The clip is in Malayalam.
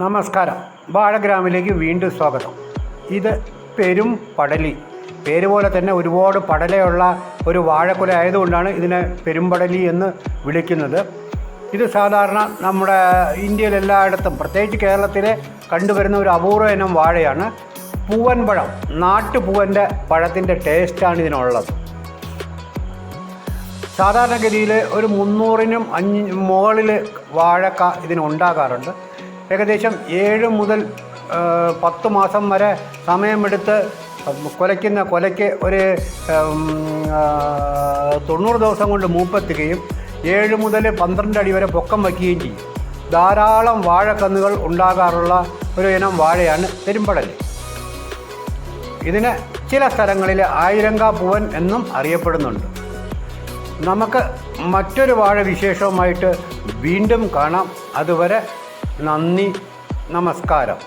നമസ്കാരം. വാഴഗ്രാമിലേക്ക് വീണ്ടും സ്വാഗതം. ഇത് പെരും പടലി. പേര് പോലെ തന്നെ ഒരുപാട് പടലയുള്ള ഒരു വാഴക്കുല ആയതുകൊണ്ടാണ് ഇതിനെ പെരുമ്പടലി എന്ന് വിളിക്കുന്നത്. ഇത് സാധാരണ നമ്മുടെ ഇന്ത്യയിൽ എല്ലായിടത്തും, പ്രത്യേകിച്ച് കേരളത്തിലെ കണ്ടുവരുന്ന ഒരു അപൂർവ ഇനം വാഴയാണ്. പൂവൻ പഴം, നാട്ടുപൂവൻ്റെ പഴത്തിൻ്റെ ടേസ്റ്റാണ് ഇതിനുള്ളത്. സാധാരണഗതിയിൽ ഒരു 300-നും മുകളിൽ വാഴക്ക ഇതിനുണ്ടാകാറുണ്ട്. ഏകദേശം 7 മുതൽ 10 മാസം വരെ സമയമെടുത്ത് കൊലയ്ക്ക് ഒരു 90 ദിവസം കൊണ്ട് മൂപ്പെത്തുകയും 7 മുതൽ 12 അടി വരെ പൊക്കം വയ്ക്കുകയും ചെയ്യും. ധാരാളം വാഴക്കന്നുകൾ ഉണ്ടാകാറുള്ള ഒരു ഇനം വാഴയാണ് പെരുമ്പടലി. ഇതിന് ചില സ്ഥലങ്ങളിൽ ആയിരങ്കാ പൂവൻ എന്നും അറിയപ്പെടുന്നുണ്ട്. നമുക്ക് മറ്റൊരു വാഴ വിശേഷവുമായിട്ട് വീണ്ടും കാണാം. അതുവരെ നന്ദി, നമസ്കാരം.